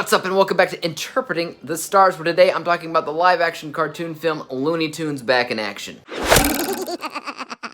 What's up and welcome back to Interpreting the Stars, where today I'm talking about the live-action cartoon film Looney Tunes Back in Action.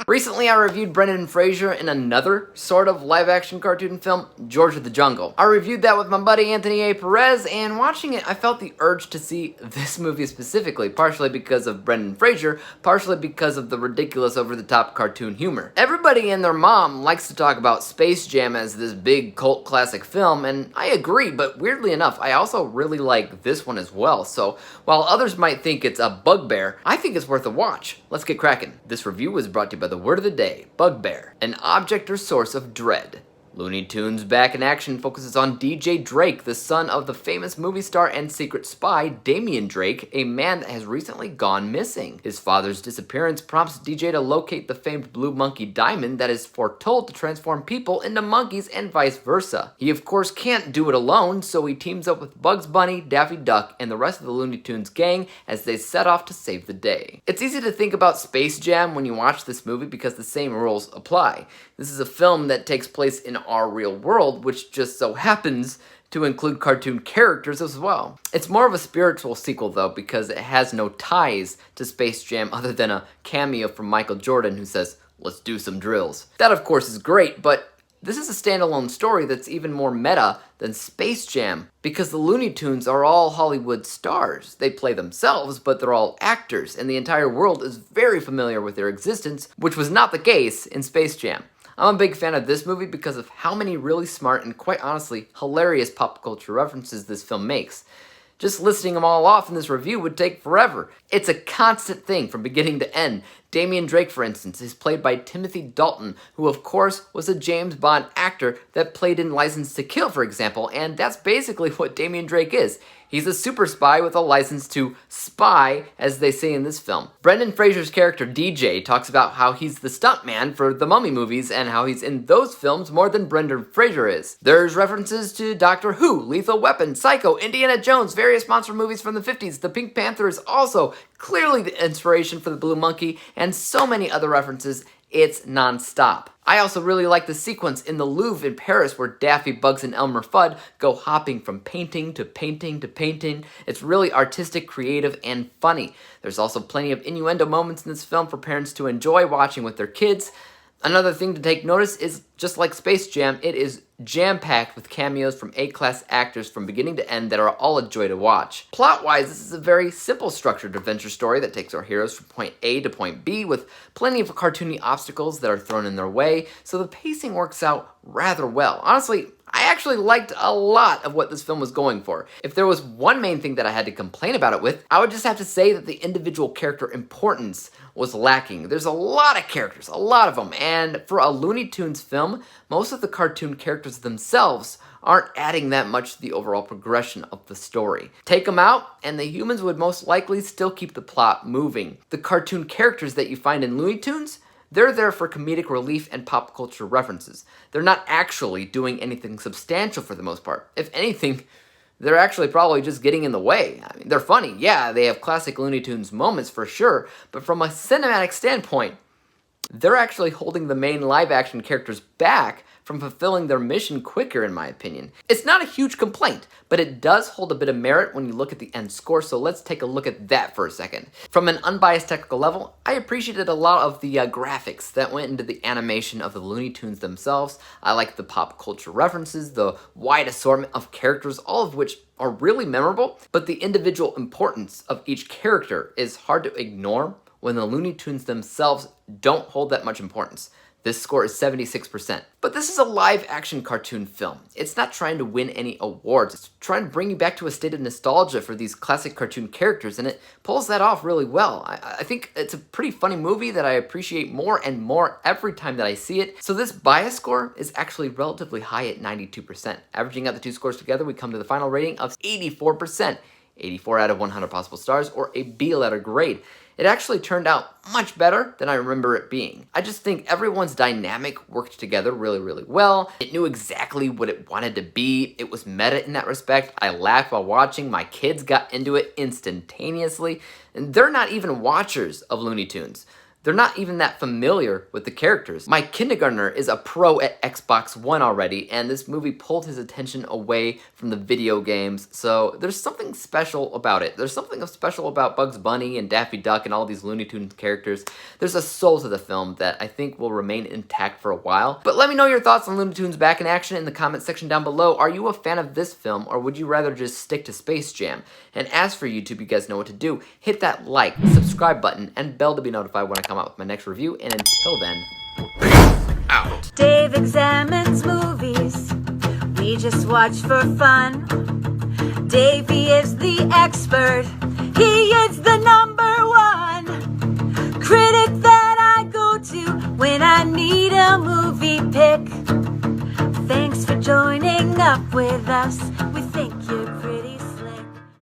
Recently, I reviewed Brendan Fraser in another sort of live-action cartoon film, George of the Jungle. I reviewed that with my buddy Anthony A. Perez, and watching it, I felt the urge to see this movie specifically, partially because of Brendan Fraser, partially because of the ridiculous over-the-top cartoon humor. Everybody and their mom likes to talk about Space Jam as this big cult classic film, and I agree, but weirdly enough, I also really like this one as well, so while others might think it's a bugbear, I think it's worth a watch. Let's get cracking. This review was brought to you by the word of the day, bugbear, an object or source of dread. Looney Tunes Back in Action focuses on DJ Drake, the son of the famous movie star and secret spy Damian Drake, a man that has recently gone missing. His father's disappearance prompts DJ to locate the famed blue monkey diamond that is foretold to transform people into monkeys and vice versa. He of course can't do it alone, so he teams up with Bugs Bunny, Daffy Duck, and the rest of the Looney Tunes gang as they set off to save the day. It's easy to think about Space Jam when you watch this movie because the same rules apply. This is a film that takes place in our real world, which just so happens to include cartoon characters as well. It's more of a spiritual sequel though, because it has no ties to Space Jam other than a cameo from Michael Jordan who says, "Let's do some drills." That of course is great, but this is a standalone story that's even more meta than Space Jam, because the Looney Tunes are all Hollywood stars. They play themselves, but they're all actors, and the entire world is very familiar with their existence, which was not the case in Space Jam. I'm a big fan of this movie because of how many really smart and quite honestly hilarious pop culture references this film makes. Just listing them all off in this review would take forever. It's a constant thing from beginning to end. Damian Drake, for instance, is played by Timothy Dalton, who of course was a James Bond actor that played in License to Kill, for example, and that's basically what Damian Drake is. He's a super spy with a license to spy, as they say in this film. Brendan Fraser's character DJ talks about how he's the stuntman for the Mummy movies and how he's in those films more than Brendan Fraser is. There's references to Doctor Who, Lethal Weapon, Psycho, Indiana Jones, various monster movies from the 50s. The Pink Panther is also clearly the inspiration for the Blue Monkey, and so many other references. It's non-stop. I also really like the sequence in the Louvre in Paris where Daffy, Bugs, and Elmer Fudd go hopping from painting to painting to painting. It's really artistic, creative, and funny. There's also plenty of innuendo moments in this film for parents to enjoy watching with their kids. Another thing to take notice is, just like Space Jam, it is jam-packed with cameos from A-class actors from beginning to end that are all a joy to watch. Plot-wise, this is a very simple structured adventure story that takes our heroes from point A to point B with plenty of cartoony obstacles that are thrown in their way, so the pacing works out rather well. Honestly, I actually liked a lot of what this film was going for. If there was one main thing that I had to complain about it with, I would just have to say that the individual character importance was lacking. There's a lot of characters, a lot of them, and for a Looney Tunes film, most of the cartoon characters themselves aren't adding that much to the overall progression of the story. Take them out, and the humans would most likely still keep the plot moving. The cartoon characters that you find in Looney Tunes, they're there for comedic relief and pop culture references. They're not actually doing anything substantial for the most part. If anything, they're actually probably just getting in the way. I mean, they're funny, yeah, they have classic Looney Tunes moments for sure, but from a cinematic standpoint, they're actually holding the main live-action characters back from fulfilling their mission quicker, in my opinion. It's not a huge complaint, but it does hold a bit of merit when you look at the end score, so let's take a look at that for a second. From an unbiased technical level, I appreciated a lot of the graphics that went into the animation of the Looney Tunes themselves. I like the pop culture references, the wide assortment of characters, all of which are really memorable, but the individual importance of each character is hard to ignore when the Looney Tunes themselves don't hold that much importance. This score is 76%. But this is a live-action cartoon film. It's not trying to win any awards. It's trying to bring you back to a state of nostalgia for these classic cartoon characters, and it pulls that off really well. I think it's a pretty funny movie that I appreciate more and more every time that I see it. So this bias score is actually relatively high at 92%. Averaging out the two scores together, we come to the final rating of 84%. 84 out of 100 possible stars, or a B letter grade. It actually turned out much better than I remember it being. I just think everyone's dynamic worked together really, really well. It knew exactly what it wanted to be. It was meta in that respect. I laughed while watching. My kids got into it instantaneously. And they're not even watchers of Looney Tunes. they're not even that familiar with the characters. My kindergartner is a pro at Xbox One already, and this movie pulled his attention away from the video games, so there's something special about it. There's something special about Bugs Bunny and Daffy Duck and all these Looney Tunes characters. There's a soul to the film that I think will remain intact for a while. But let me know your thoughts on Looney Tunes Back in Action in the comment section down below. Are you a fan of this film, or would you rather just stick to Space Jam? And as for YouTube, you guys know what to do. Hit that like, subscribe button, and bell to be notified when I come out with my next review. And until then, peace out. Dave examines movies we just watch for fun. Davey is the expert. He is the #1 critic that I go to when I need a movie pick. Thanks for joining up with us.